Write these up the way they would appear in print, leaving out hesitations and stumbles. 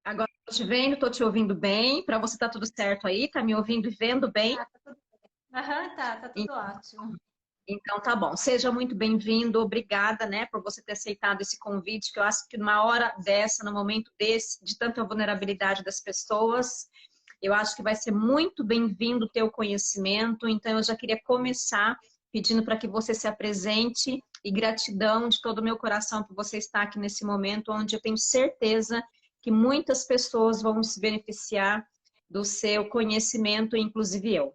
Agora estou te vendo, estou te ouvindo bem. Para você tá tudo certo aí? Tá me ouvindo e vendo bem? Ah, tá tudo bem. Aham, tá En- tudo ótimo. Então tá bom. Seja muito bem-vindo. Obrigada, né, por você ter aceitado esse convite, que eu acho que numa hora dessa, num momento desse, de tanta vulnerabilidade das pessoas, eu acho que vai ser muito bem-vindo o teu conhecimento. Então eu já queria começar pedindo para que você se apresente e gratidão de todo o meu coração por você estar aqui nesse momento, onde eu tenho certeza que muitas pessoas vão se beneficiar do seu conhecimento, inclusive eu.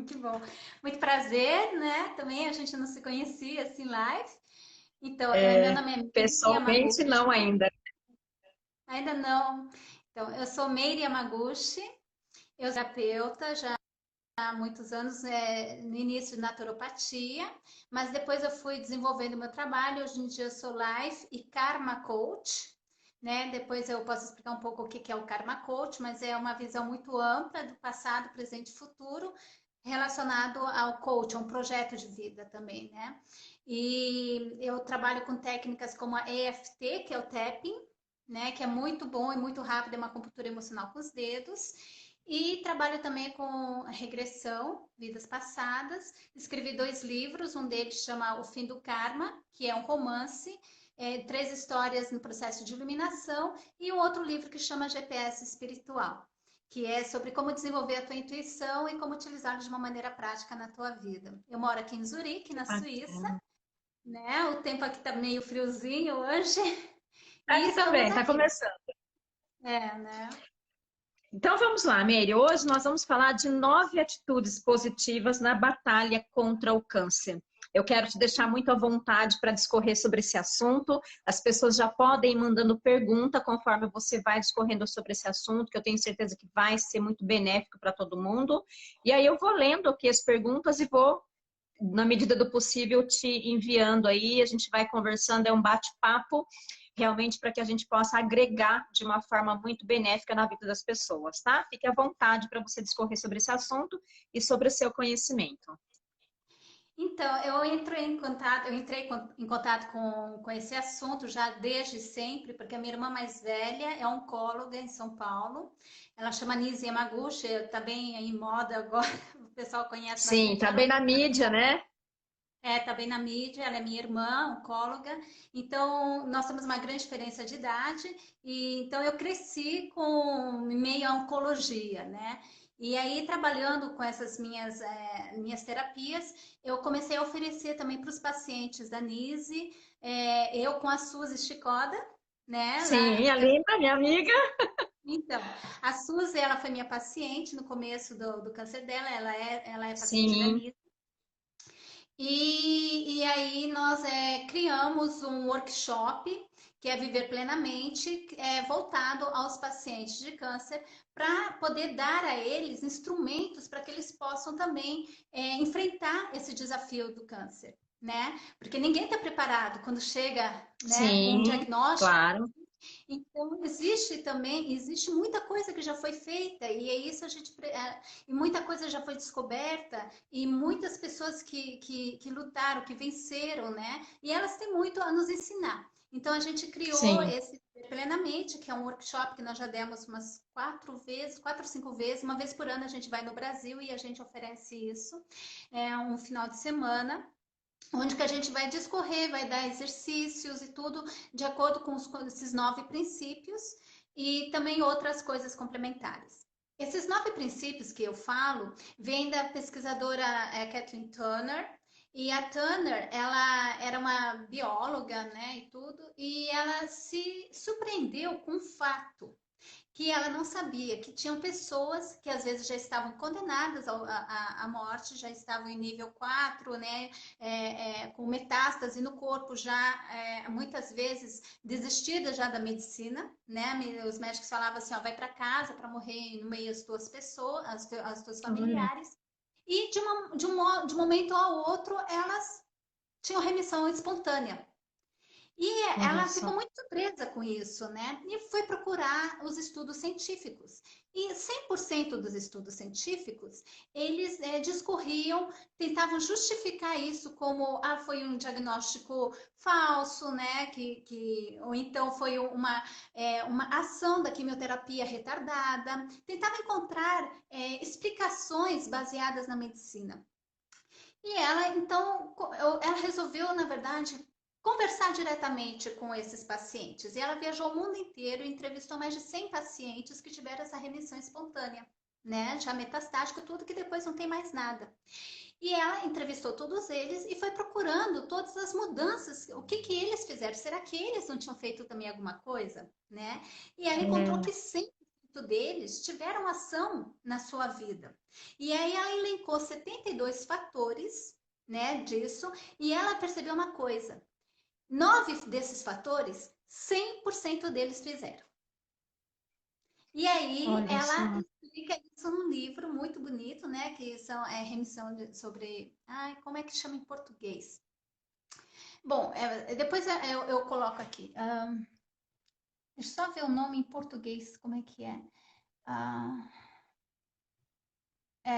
Que bom. Muito prazer, né? Também a gente não se conhecia assim live. Então, meu nome é Meire Pessoalmente, Yamaguchi. não ainda. Ainda não. Então, eu sou Meire Yamaguchi, eu sou terapeuta já há muitos anos, no início de naturopatia, mas depois eu fui desenvolvendo meu trabalho. Hoje em dia eu sou Life e Karma Coach, né? Depois eu posso explicar um pouco o que é o Karma Coach, mas é uma visão muito ampla do passado, presente e futuro, relacionado ao coach, a um projeto de vida também, né? E eu trabalho com técnicas como a EFT, que é o tapping, né? Que é muito bom e muito rápido, é uma acupuntura emocional com os dedos. E trabalho também com regressão, vidas passadas. Escrevi 2 livros, um deles chama O Fim do Karma, que é um romance, 3 histórias no processo de iluminação, e um outro livro que chama GPS Espiritual, que é sobre como desenvolver a tua intuição e como utilizá-la de uma maneira prática na tua vida. Eu moro aqui em Zurique, na Suíça, Bacana. né? O tempo aqui tá meio friozinho hoje, e Aqui estamos também, tá aqui. começando. É, né? Então vamos lá, Meire. Hoje nós vamos falar de 9 atitudes positivas na batalha contra o câncer. Eu quero te deixar muito à vontade para discorrer sobre esse assunto. As pessoas já podem ir mandando pergunta conforme você vai discorrendo sobre esse assunto, que eu tenho certeza que vai ser muito benéfico para todo mundo. E aí eu vou lendo aqui as perguntas e vou, na medida do possível, te enviando aí. A gente vai conversando, é um bate-papo realmente para que a gente possa agregar de uma forma muito benéfica na vida das pessoas, tá? Fique à vontade para você discorrer sobre esse assunto e sobre o seu conhecimento. Então, eu entrei em contato com esse assunto já desde sempre, porque a minha irmã mais velha é oncóloga em São Paulo. Ela chama Nise Yamaguchi, está bem em moda agora, o pessoal conhece Sim, bastante tá ela. bem na mídia, né? Tá bem na mídia, ela é minha irmã, oncóloga, então nós temos uma grande diferença de idade, e então eu cresci com em meio à oncologia, né? E aí, trabalhando com essas minhas terapias, eu comecei a oferecer também para os pacientes da NISE, eu com a Suzy Chicoda, né? Sim, a Linda, minha amiga. Então, a Suzy, ela foi minha paciente no começo do câncer dela, ela é paciente da Sim. NISE. E aí nós criamos um workshop que é Viver Plenamente, voltado aos pacientes de câncer, para poder dar a eles instrumentos para que eles possam também enfrentar esse desafio do câncer, né? Porque ninguém está preparado quando chega, né, com um Sim, diagnóstico. claro. Então, existe muita coisa que já foi feita, e é isso e muita coisa já foi descoberta, e muitas pessoas que lutaram, que venceram, né? E elas têm muito a nos ensinar. Então, a gente criou Sim. esse Plenamente, que é um workshop que nós já demos umas 4 vezes, 4 ou 5 vezes, uma vez por ano a gente vai no Brasil e a gente oferece isso, um final de semana onde que a gente vai discorrer, vai dar exercícios e tudo de acordo com esses 9 princípios e também outras coisas complementares. Esses 9 princípios que eu falo vêm da pesquisadora Kathleen Turner. E a Turner, ela era uma bióloga, né, e tudo, e ela se surpreendeu com um fato que ela não sabia que tinham pessoas que às vezes já estavam condenadas à morte, já estavam em nível 4, né, com metástase no corpo, já muitas vezes desistidas já da medicina, né, os médicos falavam assim, ó, vai para casa para morrer no meio das tuas pessoas, as tuas Olha, familiares, e de um momento ao outro elas tinham remissão espontânea. E Olha ela ficou só. muito surpresa com isso, né? E foi procurar os estudos científicos. E 100% dos estudos científicos, eles discorriam, tentavam justificar isso como, foi um diagnóstico falso, né? Ou então foi uma ação da quimioterapia retardada. Tentava encontrar explicações baseadas na medicina. E ela, então, ela resolveu, na verdade, conversar diretamente com esses pacientes. E ela viajou o mundo inteiro e entrevistou mais de 100 pacientes que tiveram essa remissão espontânea, né? Já metastático, tudo que depois não tem mais nada. E ela entrevistou todos eles e foi procurando todas as mudanças, o que que eles fizeram. Será que eles não tinham feito também alguma coisa, né? E ela encontrou É, que 100% deles tiveram ação na sua vida. E aí ela elencou 72 fatores, né, disso, e ela percebeu uma coisa: 9 desses fatores, 100% deles fizeram. E aí olha ela só. explica isso num livro muito bonito, né? Que são remissão sobre. Ai, como é que chama em português? Bom, depois eu coloco aqui. Deixa eu só ver o nome em português, como é que é? Ah,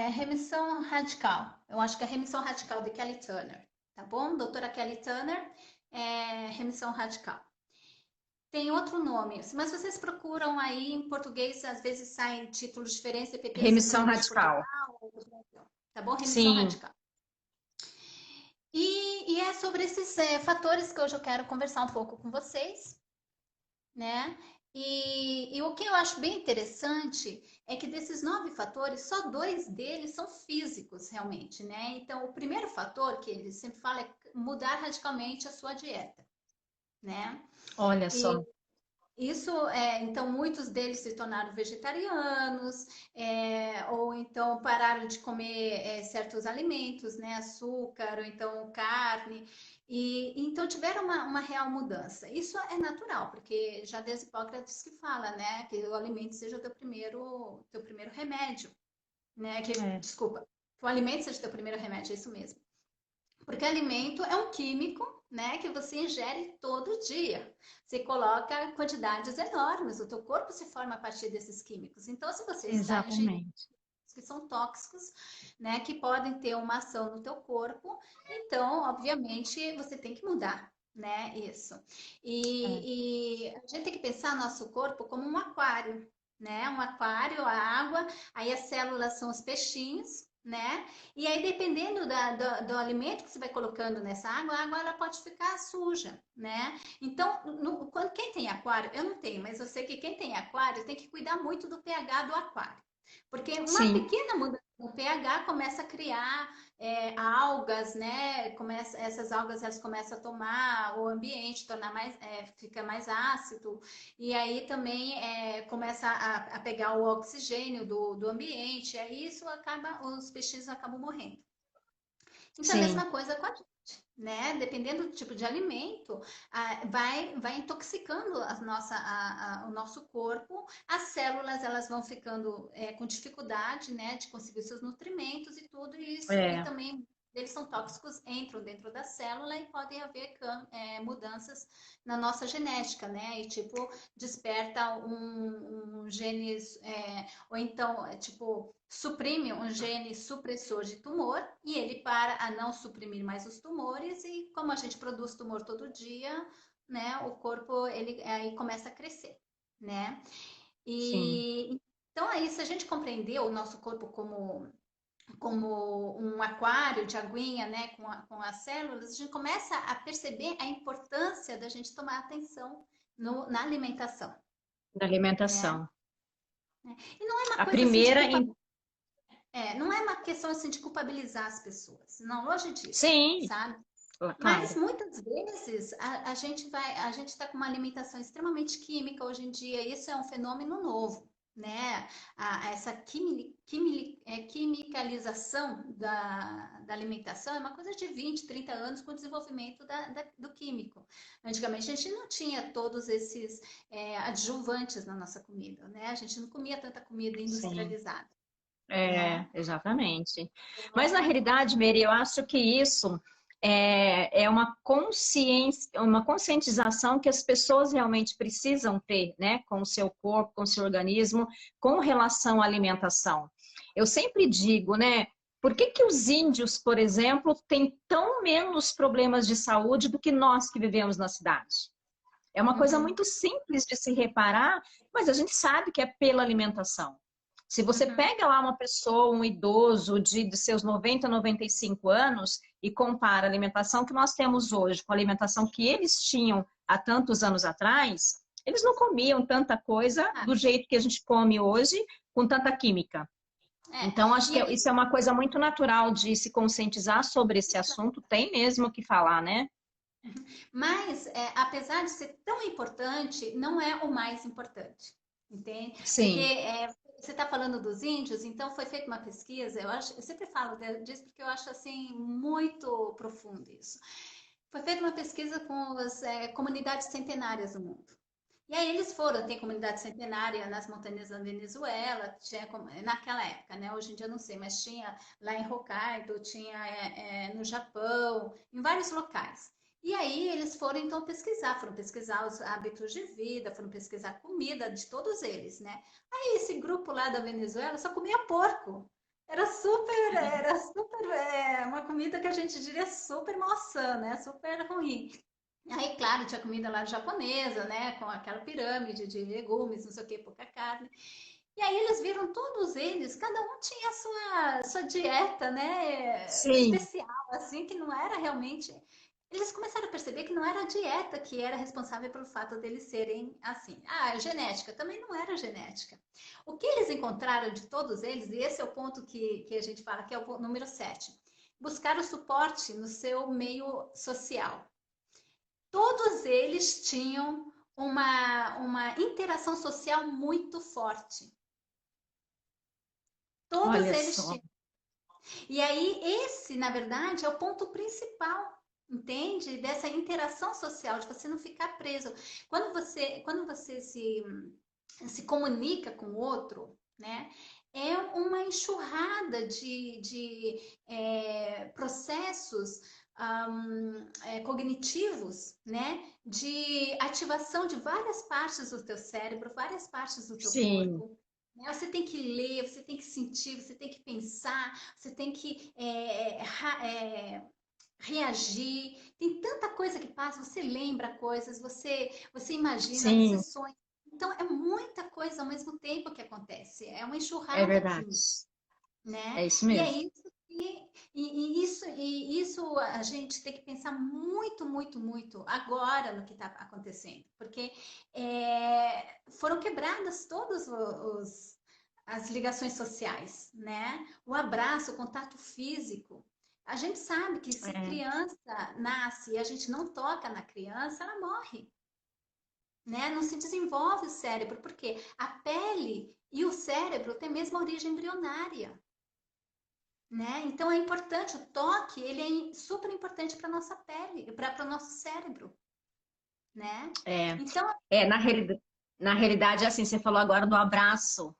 remissão radical. Eu acho que é remissão radical de Kelly Turner, tá bom? Doutora Kelly Turner, remissão radical. Tem outro nome, mas vocês procuram aí em português, às vezes saem títulos diferentes, dependendo se foi Remissão um de radical. Portugal ou do Brasil. Tá bom? Remissão Sim. radical. E é sobre esses fatores que hoje eu quero conversar um pouco com vocês, né? E o que eu acho bem interessante é que desses 9 fatores, só 2 deles são físicos, realmente, né? Então, o primeiro fator que ele sempre fala é mudar radicalmente a sua dieta, né? Olha E só. isso, então, muitos deles se tornaram vegetarianos, ou então pararam de comer certos alimentos, né, açúcar, ou então carne, e então tiveram uma real mudança. Isso é natural, porque já desde Hipócrates que fala, né, que o alimento seja o teu primeiro remédio, né, É, desculpa, que o alimento seja o teu primeiro remédio, é isso mesmo. Porque alimento é um químico, né, que você ingere todo dia. Você coloca quantidades enormes, o teu corpo se forma a partir desses químicos. Então, se você está ingerindo exatamente. que são tóxicos, né, que podem ter uma ação no teu corpo, então, obviamente, você tem que mudar, né, isso. É. E a gente tem que pensar nosso corpo como um aquário, né, um aquário, a água, aí as células são os peixinhos, né? E aí, dependendo do alimento que você vai colocando nessa água, a água ela pode ficar suja, né? Então, quem tem aquário, eu não tenho, mas eu sei que quem tem aquário tem que cuidar muito do pH do aquário. Porque uma Sim, pequena mudança no pH começa a criar algas, né? Essas algas elas começam a tomar o ambiente, fica mais ácido, e aí também começa a pegar o oxigênio do ambiente, e aí os peixes acabam morrendo. Então, a sim. mesma coisa com a gente, né? Dependendo do tipo de alimento, vai intoxicando o nosso corpo, as células elas vão ficando com dificuldade, né, de conseguir seus nutrimentos e tudo isso, e É, também eles são tóxicos, entram dentro da célula e podem haver mudanças na nossa genética, né? E tipo, desperta um genes, ou então, tipo, suprime um gene supressor de tumor e ele para a não suprimir mais os tumores e como a gente produz tumor todo dia, né, o corpo ele aí começa a crescer, né? sim. E então aí se a gente compreender o nosso corpo como um aquário de aguinha, né, com as células, a gente começa a perceber a importância da gente tomar atenção na alimentação, Da né? alimentação. E não é uma A coisa assim de primeira, culpa. Não é uma questão assim de culpabilizar as pessoas, não, longe disso, sim, sabe? Mas claro. muitas vezes a gente está com uma alimentação extremamente química hoje em dia, isso é um fenômeno novo, né? Essa quimicalização da alimentação é uma coisa de 20, 30 anos com o desenvolvimento do químico. Antigamente a gente não tinha todos esses adjuvantes na nossa comida, né? A gente não comia tanta comida Sim. industrializada, É, né? exatamente. Mas na Então, realidade, Mary, eu acho que isso é uma conscientização que as pessoas realmente precisam ter, né, com o seu corpo, com o seu organismo, com relação à alimentação. Eu sempre digo, né, por que que os índios, por exemplo, têm tão menos problemas de saúde do que nós que vivemos na cidade? É uma coisa Uhum, muito simples de se reparar, mas a gente sabe que é pela alimentação. Se você uhum. pega lá uma pessoa, um idoso de seus 90, 95 anos e compara a alimentação que nós temos hoje com a alimentação que eles tinham há tantos anos atrás, eles não comiam tanta coisa Ah, do jeito que a gente come hoje, com tanta química. é. Então, acho E que aí, isso é uma coisa muito natural de se conscientizar sobre esse assunto, tem mesmo o que falar, né? mas, apesar de ser tão importante, não é o mais importante, entende? Porque Sim, você está falando dos índios, então foi feita uma pesquisa, eu sempre falo disso porque eu acho assim muito profundo isso. Foi feita uma pesquisa com as comunidades centenárias do mundo. E aí eles foram, tem comunidade centenária nas montanhas da Venezuela, tinha naquela época, né? Hoje em dia eu não sei, mas tinha lá em Hokkaido, tinha no Japão, em vários locais. E aí eles foram pesquisar os hábitos de vida, foram pesquisar a comida de todos eles, né? Aí esse grupo lá da Venezuela só comia porco. Era super, uma comida que a gente diria super maçã, né? Super ruim. Aí, claro, tinha comida lá japonesa, né? Com aquela pirâmide de legumes, não sei o que, pouca carne. E aí eles viram todos eles, cada um tinha a sua dieta, né? sim, Especial, assim, que não era realmente. Eles começaram a perceber que não era a dieta que era responsável pelo fato deles serem assim. Ah, genética, também não era genética. O que eles encontraram de todos eles, e esse é o ponto que a gente fala, que é o número 7, buscar o suporte no seu meio social. Todos eles tinham uma interação social muito forte. Todos olha eles só. tinham. E aí, esse, na verdade, é o ponto principal, entende? Dessa interação social, de você não ficar preso. Quando você se comunica com o outro, né? É uma enxurrada de processos cognitivos, né? De ativação de várias partes do teu cérebro, várias partes do teu Sim, corpo. Né? Você tem que ler, você tem que sentir, você tem que pensar, você tem que reagir. Tem tanta coisa que passa, você lembra coisas, você imagina, você sim, sonha. Então, é muita coisa ao mesmo tempo que acontece. É uma é enxurrada verdade. química, né? É isso E é mesmo. isso e isso a gente tem que pensar muito, muito, muito agora no que está acontecendo, porque foram quebradas todas as ligações sociais, né? O abraço, o contato físico. A gente sabe que se É, criança nasce e a gente não toca na criança, ela morre, né? Não se desenvolve o cérebro, porque a pele e o cérebro têm a mesma origem embrionária. Né? Então é importante, o toque, ele é super importante para nossa pele, para o nosso cérebro, né? é, Então, na realidade, assim, você falou agora do abraço.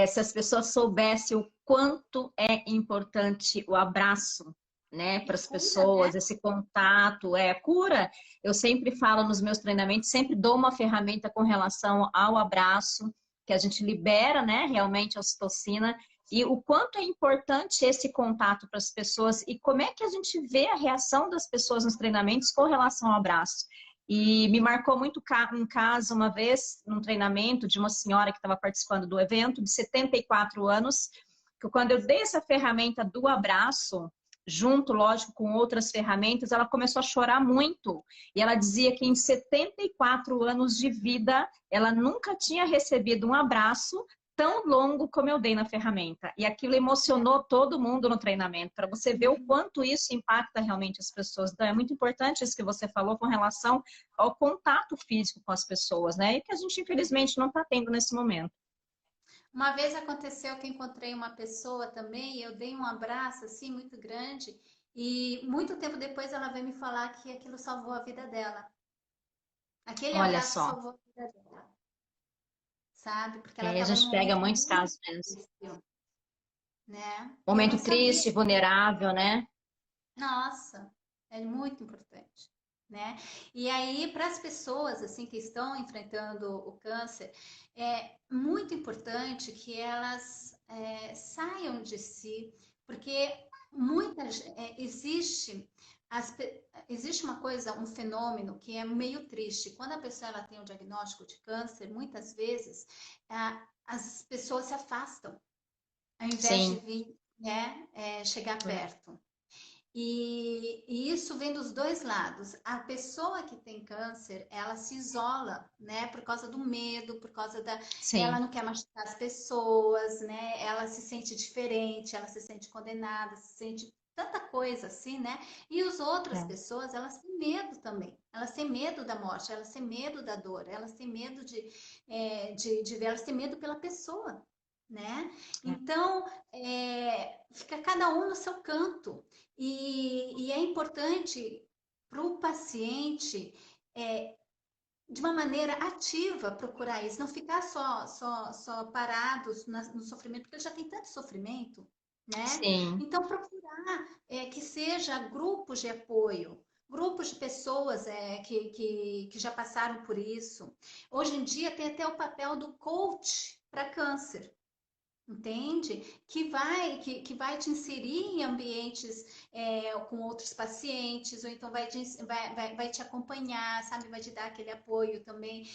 Se as pessoas soubessem o quanto é importante o abraço, né, e para as cura, né? pessoas, esse contato, cura. Eu sempre falo nos meus treinamentos, sempre dou uma ferramenta com relação ao abraço, que a gente libera, né, realmente a ocitocina, e o quanto é importante esse contato para as pessoas e como é que a gente vê a reação das pessoas nos treinamentos com relação ao abraço. E me marcou muito um caso uma vez, num treinamento de uma senhora que estava participando do evento, de 74 anos, que quando eu dei essa ferramenta do abraço, junto, lógico, com outras ferramentas, ela começou a chorar muito. E ela dizia que em 74 anos de vida, ela nunca tinha recebido um abraço tão longo como eu dei na ferramenta. E aquilo emocionou todo mundo no treinamento, para você ver o quanto isso impacta realmente as pessoas. Então, é muito importante isso que você falou com relação ao contato físico com as pessoas, né? E que a gente, infelizmente, não está tendo nesse momento. Uma vez aconteceu que encontrei uma pessoa também, e eu dei um abraço assim muito grande, e muito tempo depois ela veio me falar que aquilo salvou a vida dela. Aquele Olha abraço só, salvou a vida dela, sabe? Porque ela a estava num gente pega momento muitos muito casos mesmo. difícil, né? E eu não Momento sabia. triste, vulnerável, né? Nossa. É muito importante, né? E aí, para as pessoas assim que estão enfrentando o câncer, é muito importante que elas saiam de si, porque existe existe uma coisa, um fenômeno que é meio triste. Quando a pessoa ela tem o diagnóstico de câncer, muitas vezes as pessoas se afastam, ao invés de Sim. vir, né, chegar perto. E isso vem dos dois lados. A pessoa que tem câncer, ela se isola, né? Por causa do medo, por causa da. Ela Sim. não quer machucar as pessoas, né? Ela se sente diferente, ela se sente condenada, se sente tanta coisa assim, né? E as outras É. pessoas, elas têm medo também. Elas têm medo da morte, elas têm medo da dor, elas têm medo de ver, elas têm medo pela pessoa, né? É. Então, fica cada um no seu canto. E é importante para o paciente, de uma maneira ativa, procurar isso, não ficar só parados no sofrimento, porque ele já tem tanto sofrimento, né? Sim. Então, procurar que seja grupos de apoio, grupos de pessoas que já passaram por isso. Hoje em dia tem até o papel do coach para câncer. Entende? Que vai te inserir em ambientes com outros pacientes, ou então vai te acompanhar, sabe? Vai te dar aquele apoio também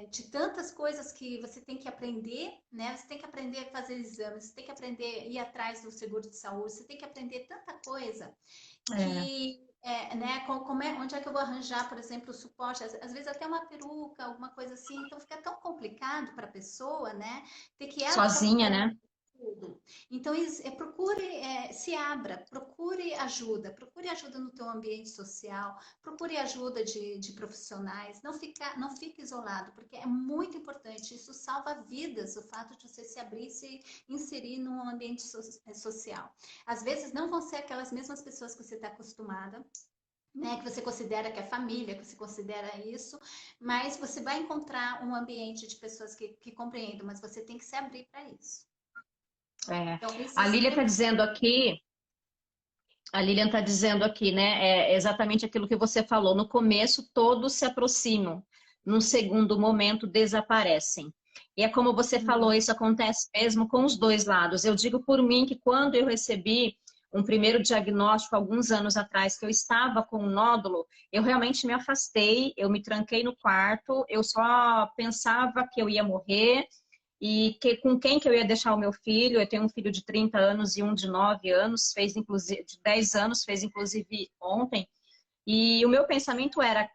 de tantas coisas que você tem que aprender, né? Você tem que aprender a fazer exames, você tem que aprender a ir atrás do seguro de saúde, você tem que aprender tanta coisa É. que né, onde é que eu vou arranjar, por exemplo, o suporte? Às vezes até uma peruca, alguma coisa assim, então fica tão complicado para a pessoa, né? Ter que ela se Sozinha, ocupar né? de tudo. Então, procure, se abra, procure ajuda no teu ambiente social, procure ajuda de profissionais, não fique isolado, porque é muito importante, isso salva vidas, o fato de você se abrir e se inserir num ambiente social. Às vezes não vão ser aquelas mesmas pessoas que você está acostumada, né, que você considera que é família, que você considera isso, mas você vai encontrar um ambiente de pessoas que compreendam, mas você tem que se abrir para isso. É. Então, isso A Lília está sempre. dizendo aqui, a Lilian está dizendo aqui, né? É exatamente aquilo que você falou. No começo, todos se aproximam, num segundo momento, desaparecem. E é como você falou, isso acontece mesmo com os dois lados. Eu digo por mim que quando eu recebi um primeiro diagnóstico, alguns anos atrás, que eu estava com um nódulo, eu realmente me afastei, eu me tranquei no quarto, eu só pensava que eu ia morrer e com quem que eu ia deixar o meu filho. Eu tenho um filho de 30 anos e um de 9 anos, fez inclusive, de 10 anos, fez inclusive ontem. E o meu pensamento era,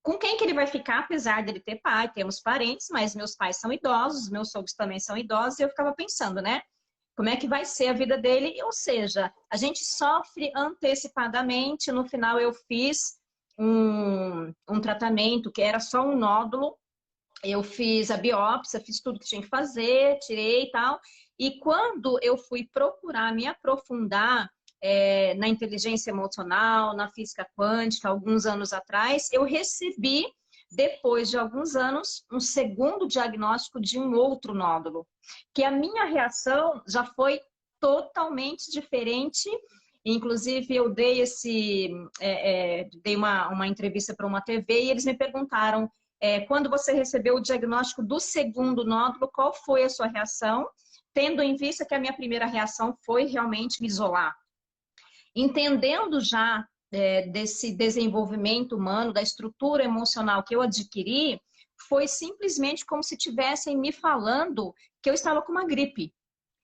com quem que ele vai ficar, apesar dele ter pai, temos parentes, mas meus pais são idosos, meus sogros também são idosos, e eu ficava pensando, né? Como é que vai ser a vida dele? Ou seja, a gente sofre antecipadamente. No final eu fiz um tratamento que era só um nódulo. Eu fiz a biópsia, fiz tudo que tinha que fazer, tirei e tal. E quando eu fui procurar me aprofundar na inteligência emocional, na física quântica, alguns anos atrás, eu recebi, depois de alguns anos, um segundo diagnóstico de um outro nódulo. Que a minha reação já foi totalmente diferente. Inclusive, eu dei uma entrevista para uma TV e eles me perguntaram quando você recebeu o diagnóstico do segundo nódulo, qual foi a sua reação? Tendo em vista que a minha primeira reação foi realmente me isolar. Entendendo já desse desenvolvimento humano, da estrutura emocional que eu adquiri, foi simplesmente como se tivessem me falando que eu estava com uma gripe.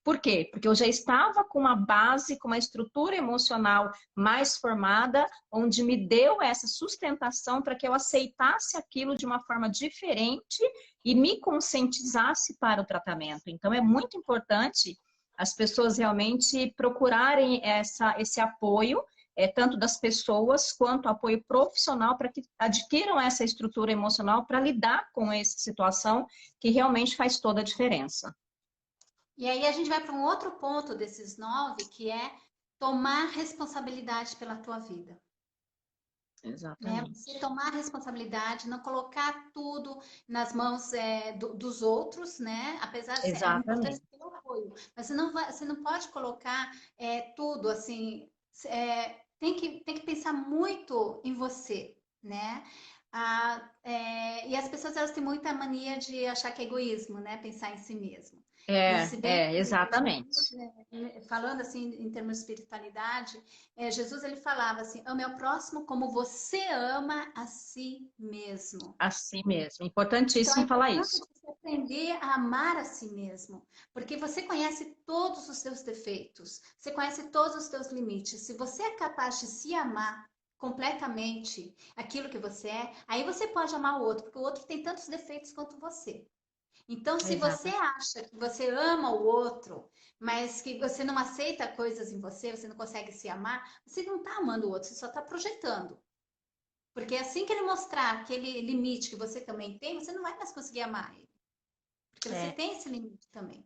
Por quê? Porque eu já estava com uma base, com uma estrutura emocional mais formada, onde me deu essa sustentação para que eu aceitasse aquilo de uma forma diferente e me conscientizasse para o tratamento. Então, é muito importante as pessoas realmente procurarem esse apoio, tanto das pessoas quanto apoio profissional, para que adquiram essa estrutura emocional para lidar com essa situação que realmente faz toda a diferença. E aí a gente vai para um outro ponto desses 9, que é tomar responsabilidade pela tua vida. Né? Você Exatamente. tomar responsabilidade, não colocar tudo nas mãos dos outros, né? Apesar de ser importante Exatamente. ter o apoio, mas você não pode colocar tudo assim. tem que pensar muito em você, né? E as pessoas, elas têm muita mania de achar que é egoísmo, né? Pensar em si mesmo. E se bem que Exatamente. falando assim em termos de espiritualidade, Jesus ele falava assim: ame ao próximo como você ama a si mesmo. Assim mesmo. Então é Importantíssimo falar importante isso. você aprender a amar a si mesmo, porque você conhece todos os seus defeitos, você conhece todos os seus limites. Se você é capaz de se amar completamente, aquilo que você é, aí você pode amar o outro, porque o outro tem tantos defeitos quanto você. Então, se você Exato. acha que você ama o outro, mas que você não aceita coisas em você, você não consegue se amar, você não está amando o outro, você só está projetando. Porque assim que ele mostrar aquele limite que você também tem, você não vai mais conseguir amar ele. Porque você É, tem esse limite também.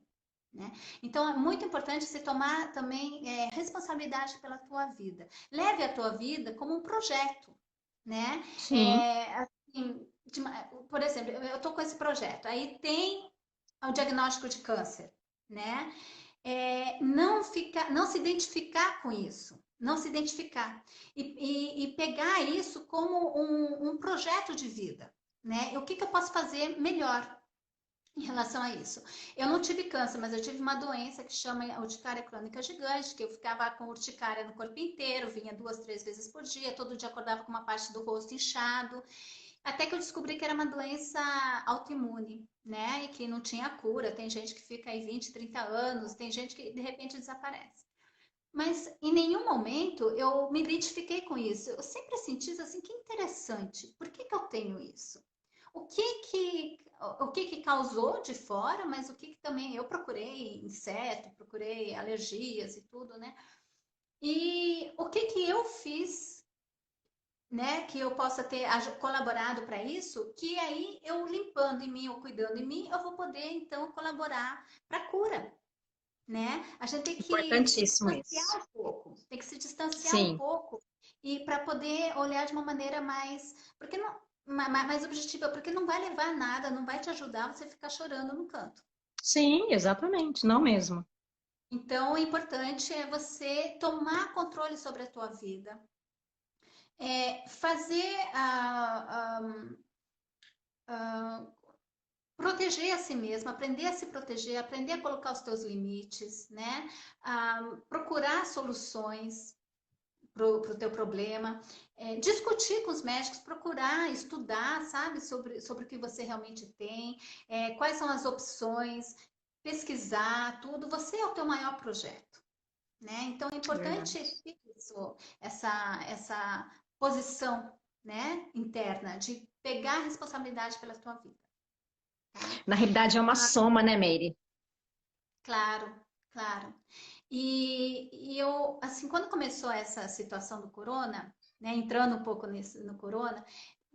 Né? Então, é muito importante você tomar também responsabilidade pela tua vida. Leve a tua vida como um projeto. Né? sim, Assim, por exemplo, eu estou com esse projeto. Aí tem o diagnóstico de câncer. Né? Não se identificar com isso, não se identificar e pegar isso como um projeto de vida, né? O que eu posso fazer melhor em relação a isso? Eu não tive câncer, mas eu tive uma doença que chama urticária crônica gigante, que eu ficava com urticária no corpo inteiro, vinha 2, 3 vezes por dia, todo dia acordava com uma parte do rosto inchado. Até que eu descobri que era uma doença autoimune, né? E que não tinha cura. Tem gente que fica aí 20, 30 anos, tem gente que de repente desaparece. Mas em nenhum momento eu me identifiquei com isso. Eu sempre senti assim, que interessante. Por que eu tenho isso? O que que causou de fora, mas o que também eu procurei inseto, procurei alergias e tudo, né? E o que eu fiz, né, que eu possa ter colaborado para isso, que aí eu limpando em mim ou cuidando em mim, eu vou poder então colaborar para a cura, né? A gente tem que se importantíssimo distanciar isso. um pouco, tem que se distanciar um Sim, pouco e para poder olhar de uma maneira mais, porque não, mais objetiva, porque não vai levar a nada, não vai te ajudar você ficar chorando no canto. sim, exatamente, não mesmo. Então, o importante é você tomar controle sobre a tua vida, fazer proteger a si mesmo, aprender a se proteger, aprender a colocar os teus limites, né? Procurar soluções para o teu problema, discutir com os médicos, procurar estudar, sabe, sobre o que você realmente tem, quais são as opções, pesquisar tudo. Você é o teu maior projeto, né? Então é importante Verdade. isso, essa posição, né, interna de pegar a responsabilidade pela tua vida. Tá? Na realidade é uma soma, né, Meire? Claro, claro. E eu, assim, quando começou essa situação do corona, né, entrando um pouco no corona,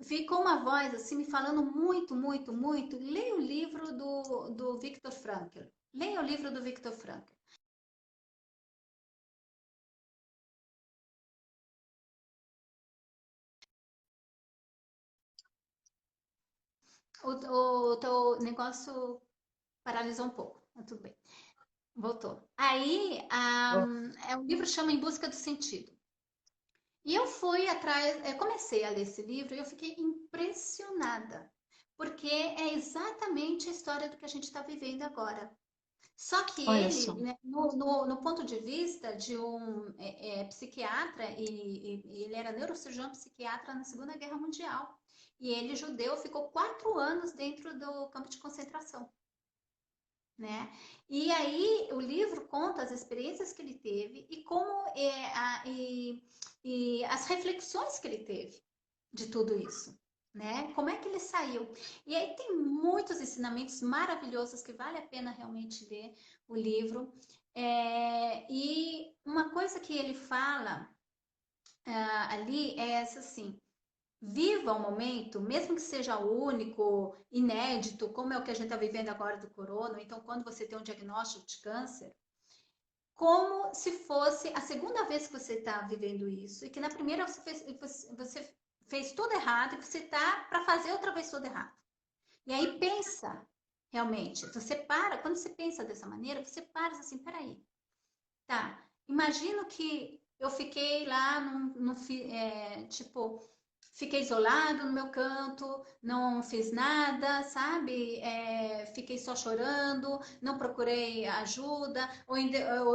ficou uma voz, assim, me falando muito, muito, muito, leia o livro do Viktor Frankl. Leia o livro do Viktor Frankl. O teu negócio paralisou um pouco, mas tudo bem. Voltou. Aí, o livro chama Em Busca do Sentido. E eu fui atrás, eu comecei a ler esse livro e eu fiquei impressionada, porque é exatamente a história do que a gente está vivendo agora. Só que Olha ele, só. né, no ponto de vista de um psiquiatra, e ele era neurocirurgião psiquiatra na Segunda Guerra Mundial. E ele, judeu, ficou 4 anos dentro do campo de concentração. Né? E aí o livro conta as experiências que ele teve e como e as reflexões que ele teve de tudo isso, né? Como é que ele saiu? E aí tem muitos ensinamentos maravilhosos que vale a pena realmente ler o livro. E uma coisa que ele fala ali é essa assim: viva o momento, mesmo que seja único, inédito, como é o que a gente está vivendo agora do corona, então quando você tem um diagnóstico de câncer, como se fosse a segunda vez que você está vivendo isso, e que na primeira você fez tudo errado e você está para fazer outra vez tudo errado. E aí pensa, realmente, você para, quando você pensa dessa maneira, você para assim, peraí, tá, imagino que eu fiquei lá, tipo, fiquei isolado no meu canto, não fiz nada, sabe? Fiquei só chorando, não procurei ajuda,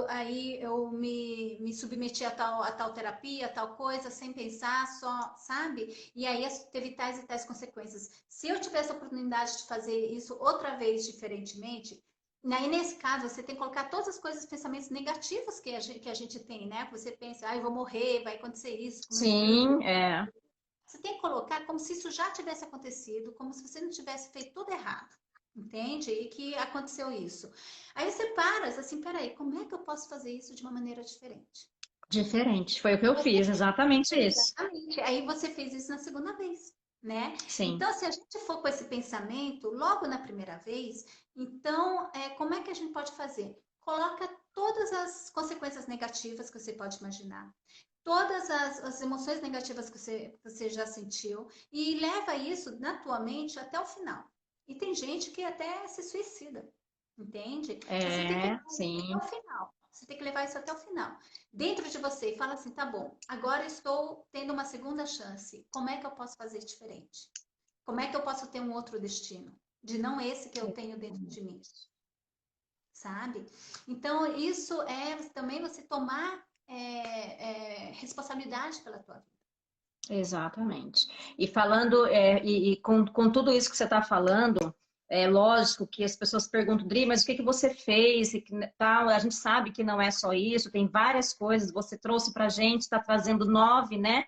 aí eu me submeti a tal terapia, a tal coisa, sem pensar, só, sabe? E aí teve tais e tais consequências. Se eu tivesse a oportunidade de fazer isso outra vez diferentemente, aí, nesse caso, você tem que colocar todas as coisas, pensamentos negativos que a gente tem, né? Você pensa, ah, eu vou morrer, vai acontecer isso com meu filho. Sim, é. Você tem que colocar como se isso já tivesse acontecido, como se você não tivesse feito tudo errado, entende? E que aconteceu isso. Aí você para, assim, peraí, como é que eu posso fazer isso de uma maneira diferente? Diferente. Foi o que eu Você fiz, exatamente isso. Exatamente. Aí você fez isso na segunda vez, né? Sim. Então, se a gente for com esse pensamento logo na primeira vez, então, como é que a gente pode fazer? Coloca todas as consequências negativas que você pode imaginar, todas as emoções negativas que você já sentiu e leva isso na tua mente até o final. E tem gente que até se suicida, entende? Você tem que É, levar isso até sim. o final. Você tem que levar isso até o final dentro de você e fala assim: tá bom, agora estou tendo uma segunda chance. Como é que eu posso fazer diferente? Como é que eu posso ter um outro destino? De não esse que eu tenho dentro de mim, sabe? Então, isso é também você tomar responsabilidade pela tua vida. Exatamente. E falando, com tudo isso que você está falando, é lógico que as pessoas perguntam, Dri, mas o que que você fez e que tal? A gente sabe que não é só isso, tem várias coisas. Você trouxe para a gente, está trazendo 9, né?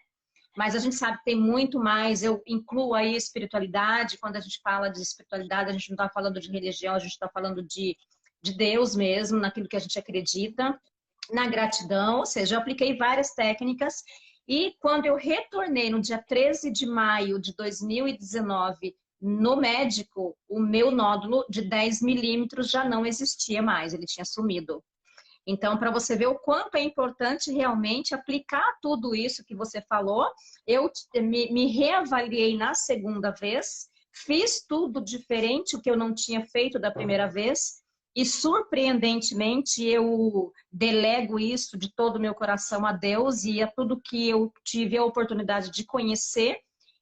Mas a gente sabe que tem muito mais. Eu incluo aí espiritualidade. Quando a gente fala de espiritualidade, a gente não está falando de religião, a gente está falando de Deus mesmo, naquilo que a gente acredita, na gratidão. Ou seja, eu apliquei várias técnicas. E quando eu retornei no dia 13 de maio de 2019 no médico, o meu nódulo de 10 milímetros já não existia mais, ele tinha sumido. Então, para você ver o quanto é importante realmente aplicar tudo isso que você falou, eu me reavaliei na segunda vez, fiz tudo diferente, o que eu não tinha feito da primeira vez, e surpreendentemente eu delego isso de todo o meu coração a Deus e a tudo que eu tive a oportunidade de conhecer.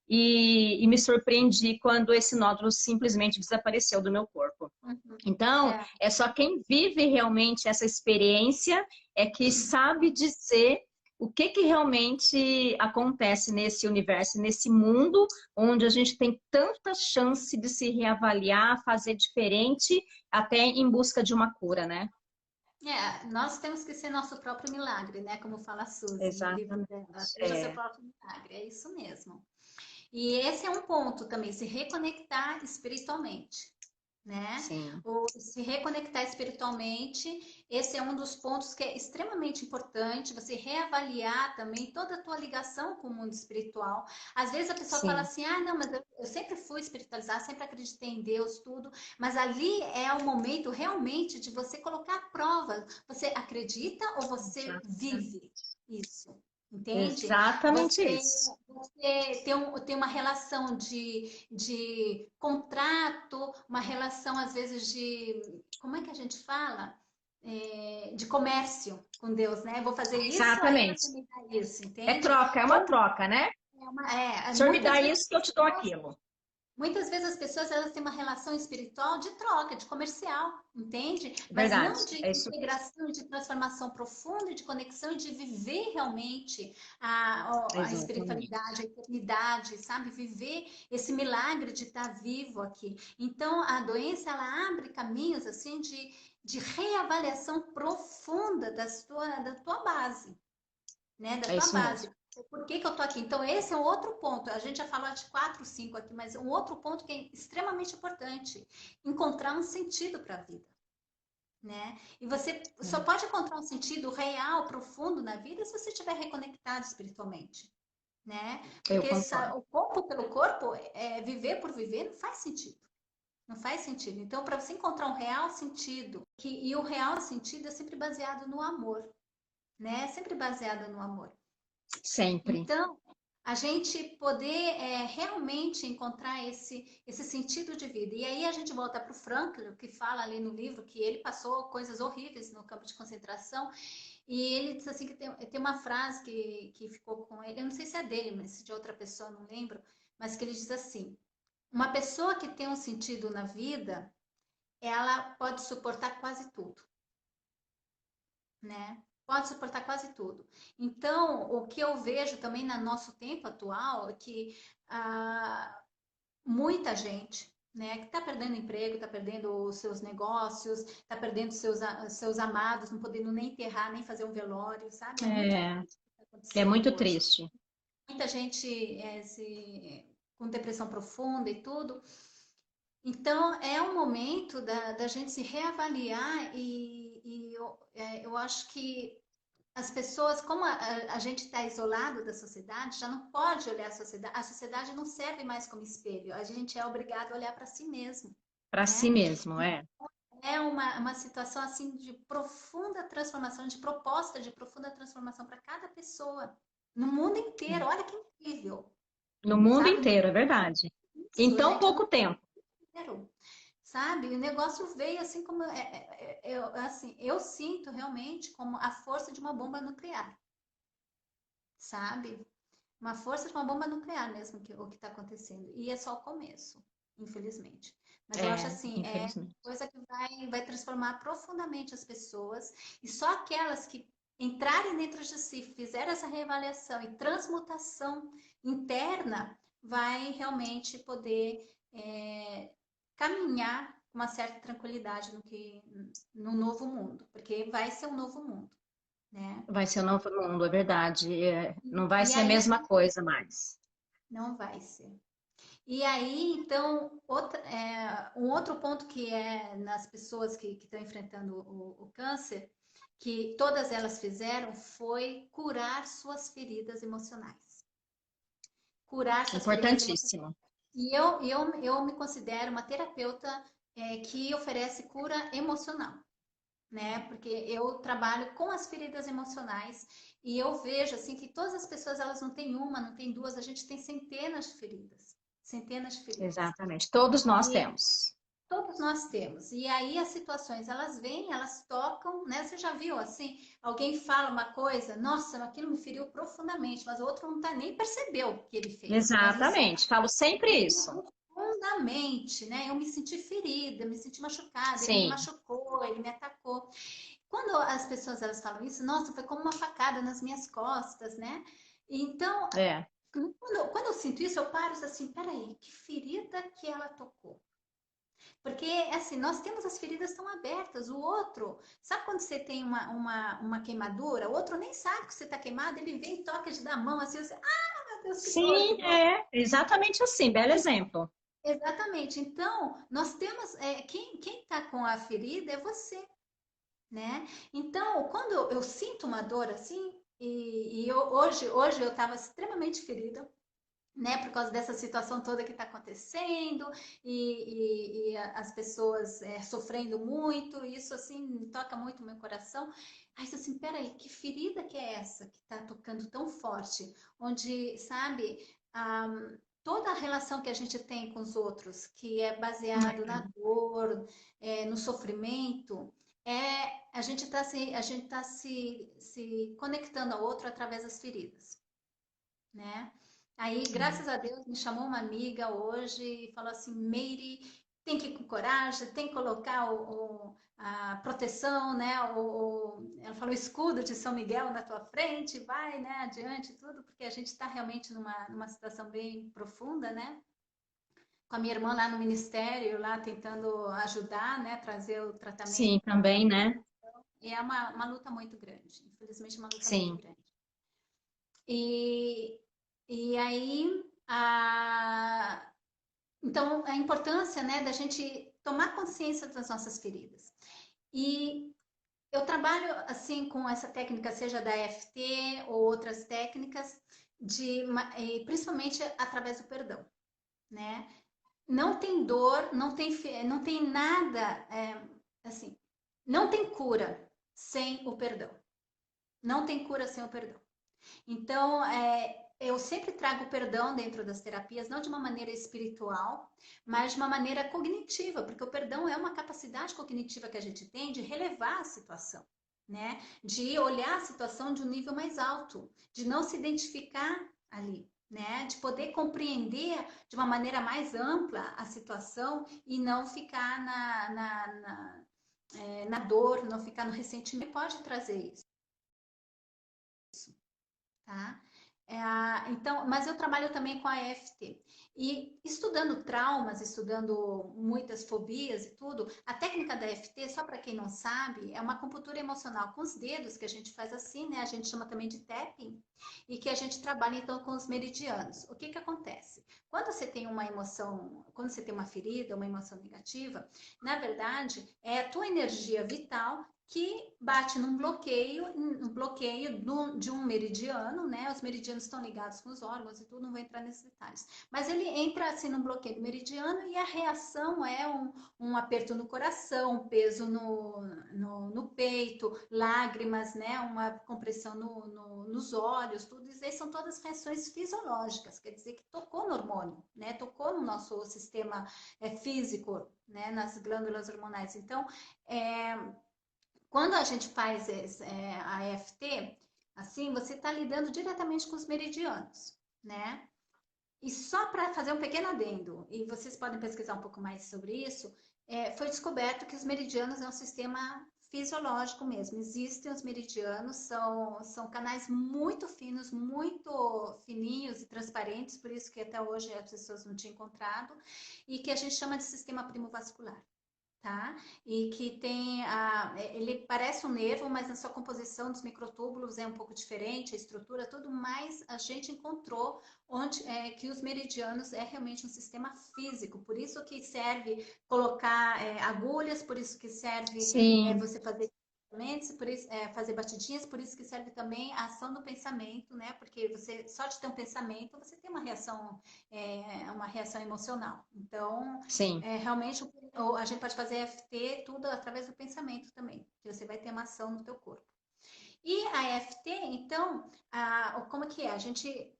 E me surpreendi quando esse nódulo simplesmente desapareceu do meu corpo. Uhum. Então, É, é só quem vive realmente essa experiência é que sabe dizer o que que realmente acontece nesse universo, nesse mundo, onde a gente tem tanta chance de se reavaliar, fazer diferente, até em busca de uma cura, né? nós temos que ser nosso próprio milagre, né? Como fala a Suzy no livro Exatamente. dela. Seja seu É, próprio milagre, é isso mesmo. E esse é um ponto também, se reconectar espiritualmente, né? sim, Se reconectar espiritualmente, esse é um dos pontos que é extremamente importante, você reavaliar também toda a tua ligação com o mundo espiritual. Às vezes a pessoa fala sim, assim, ah, não, mas eu sempre fui espiritualizada, sempre acreditei em Deus, tudo, mas ali é o momento realmente de você colocar a prova, você acredita ou você vive isso? Entende? exatamente Você, isso. você tem uma relação de contrato, uma relação, às vezes, como é que a gente fala? De comércio com Deus, né? Vou fazer isso, aí você Exatamente. me dá isso, É entende? troca, é uma Ou troca, né? O senhor me dá isso que eu te dou aquilo. muitas vezes as pessoas elas têm uma relação espiritual de troca, de comercial, entende? Mas Verdade, não de é isso mesmo. integração, de transformação profunda, de conexão e de viver realmente a Exatamente. espiritualidade, a eternidade, sabe? Viver esse milagre de estar vivo aqui. Então, a doença ela abre caminhos assim de reavaliação profunda da tua base, né? Da É tua isso mesmo. base. Por que que eu tô aqui? Então, esse é um outro ponto. A gente já falou de 4, 5 aqui, mas um outro ponto que é extremamente importante. Encontrar um sentido para a vida, né? E você só É. pode encontrar um sentido real, profundo na vida se você estiver reconectado espiritualmente, né? Eu Porque concordo. o corpo pelo corpo, viver por viver, não faz sentido. Não faz sentido. Então, para você encontrar um real sentido, e o real sentido é sempre baseado no amor, né? É sempre baseado no amor. Sempre. Então, a gente poder realmente encontrar esse sentido de vida. E aí a gente volta para o Franklin, que fala ali no livro que ele passou coisas horríveis no campo de concentração. E ele disse assim que tem uma frase que ficou com ele, eu não sei se é dele, mas se de outra pessoa, não lembro, mas que ele diz assim: uma pessoa que tem um sentido na vida, ela pode suportar quase tudo, né? Pode suportar quase tudo. Então, o que eu vejo também no nosso tempo atual é que muita gente, né, que está perdendo emprego, está perdendo os seus negócios, está perdendo seus amados, não podendo nem enterrar, nem fazer um velório, sabe? É muito É, triste o que está é acontecendo muito hoje. triste. Muita gente com depressão profunda e tudo. Então, é um momento da gente se reavaliar e eu acho que as pessoas, como a gente está isolado da sociedade, já não pode olhar a sociedade não serve mais como espelho, a gente é obrigado a olhar para si mesmo, Para si né? mesmo, é. É uma situação assim de profunda transformação, de proposta de profunda transformação para cada pessoa, no mundo inteiro, olha que incrível, No mundo sabe? inteiro, é verdade. Em Isso, tão gente, pouco tempo. inteiro, sabe? O negócio veio assim como assim, eu sinto realmente como a força de uma bomba nuclear, sabe? Uma força de uma bomba nuclear mesmo que o que está acontecendo. E é só o começo, infelizmente. Mas eu acho É, assim, é infelizmente. coisa que vai transformar profundamente as pessoas e só aquelas que entrarem dentro de si, fizeram essa reavaliação e transmutação interna, vai realmente poder caminhar com uma certa tranquilidade no novo mundo, porque vai ser um novo mundo, né? Vai ser um novo mundo, é verdade. É, não vai E ser a aí mesma coisa mais. não vai ser. E aí, então, um outro ponto que é nas pessoas que estão enfrentando o câncer, que todas elas fizeram, foi curar suas feridas emocionais. Curar suas feridas emocionais. Importantíssimo. E eu me considero uma terapeuta que oferece cura emocional, né? Porque eu trabalho com as feridas emocionais e eu vejo assim que todas as pessoas elas não têm uma, não têm duas, a gente tem centenas de feridas, centenas de feridas. Exatamente. Todos nós E temos. todos nós temos. E aí as situações, elas vêm, elas tocam, né? Você já viu assim, alguém fala uma coisa, nossa, aquilo me feriu profundamente, mas o outro não tá nem percebeu o que ele fez. Mas isso Exatamente. Falo sempre isso. profundamente, né? Eu me senti ferida, me senti machucada, ele me Sim, machucou, ele me atacou. Quando as pessoas elas falam isso, nossa, foi como uma facada nas minhas costas, né? Então, é. quando eu sinto isso, eu paro assim, peraí, que ferida que ela tocou? Porque, assim, nós temos as feridas tão abertas. O outro, sabe quando você tem uma queimadura? O outro nem sabe que você está queimado, ele vem e toca de dar a mão, assim, você, ah, meu Deus, que dor, que Sim, dor. é. Exatamente assim. Belo exemplo. Exatamente. Então, nós temos, quem está com a ferida é você, né? Então, quando eu sinto uma dor assim, hoje eu estava extremamente ferida, né, por causa dessa situação toda que está acontecendo e as pessoas sofrendo muito, isso assim toca muito o meu coração. Aí assim, peraí, que ferida que é essa que está tocando tão forte? Onde, sabe, toda a relação que a gente tem com os outros, que é baseado na dor, no sofrimento, a gente está se conectando ao outro através das feridas, né? Aí, graças a Deus, me chamou uma amiga hoje e falou assim, Meire, tem que ir com coragem, tem que colocar a proteção, né? Ela falou escudo de São Miguel na tua frente, vai, né? Adiante tudo, porque a gente está realmente numa situação bem profunda, né? Com a minha irmã lá no ministério, lá tentando ajudar, né? Trazer o Sim, tratamento para. também, né? E é uma luta muito grande, infelizmente, uma luta muito Sim. grande. E, e aí, então, a importância, né, da gente tomar consciência das nossas feridas. E eu trabalho, assim, com essa técnica, seja da EFT ou outras técnicas, principalmente através do perdão, né? Não tem dor, não tem nada, assim, não tem cura sem o perdão. Não tem cura sem o perdão. Então, eu sempre trago perdão dentro das terapias, não de uma maneira espiritual, mas de uma maneira cognitiva, porque o perdão é uma capacidade cognitiva que a gente tem de relevar a situação. né? De olhar a situação de um nível mais alto, de não se identificar ali, né? De poder compreender de uma maneira mais ampla a situação e não ficar na dor, não ficar no ressentimento. Pode trazer isso, tá? Então, mas eu trabalho também com a EFT. E estudando traumas, estudando muitas fobias e tudo, a técnica da EFT, só para quem não sabe, é uma acupuntura emocional com os dedos, que a gente faz assim, né? A gente chama também de tapping, e que a gente trabalha então com os meridianos. O que que acontece? Quando você tem uma emoção, quando você tem uma ferida, uma emoção negativa, na verdade, é a tua energia vital que bate num bloqueio de um meridiano, né? Os meridianos estão ligados com os órgãos e tudo, não vou entrar nesses detalhes. Mas ele entra assim num bloqueio do meridiano e a reação é um aperto no coração, um peso no peito, lágrimas, né? Uma compressão nos olhos, tudo isso aí são todas reações fisiológicas, quer dizer que tocou no hormônio, né? Tocou no nosso sistema físico, né? Nas glândulas hormonais. Então, quando a gente faz a EFT, assim, você está lidando diretamente com os meridianos, né? E só para fazer um pequeno adendo, e vocês podem pesquisar um pouco mais sobre isso, foi descoberto que os meridianos é um sistema fisiológico mesmo. Existem os meridianos, são canais muito finos, muito fininhos e transparentes, por isso que até hoje as pessoas não tinham encontrado, e que a gente chama de sistema primovascular. Tá? E que ele parece um nervo, mas na sua composição dos microtúbulos é um pouco diferente, a estrutura, tudo mais a gente encontrou que os meridianos é realmente um sistema físico, por isso que serve colocar agulhas, por isso que serve você fazer por isso, fazer batidinhas, por isso que serve também a ação do pensamento, né? Porque você só de ter um pensamento, você tem uma reação emocional. Então, Sim. realmente a gente pode fazer EFT tudo através do pensamento também, que você vai ter uma ação no teu corpo. E a EFT, então, como que é? A gente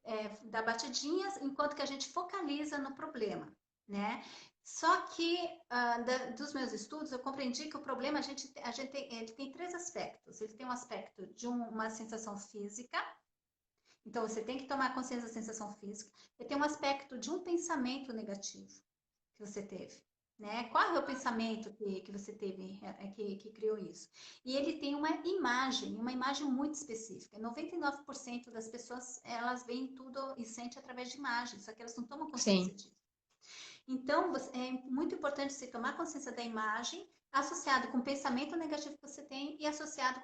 dá batidinhas enquanto que a gente focaliza no problema, né? Só que dos meus estudos eu compreendi que o problema ele tem três aspectos. Ele tem um aspecto de uma sensação física, então você tem que tomar consciência da sensação física. Ele tem um aspecto de um pensamento negativo que você teve. Né? Qual é o pensamento que você teve que criou isso? E ele tem uma imagem muito específica. 99% das pessoas, elas veem tudo e sentem através de imagens, só que elas não tomam consciência Sim. disso. Então, é muito importante você tomar consciência da imagem associado com o pensamento negativo que você tem e associado com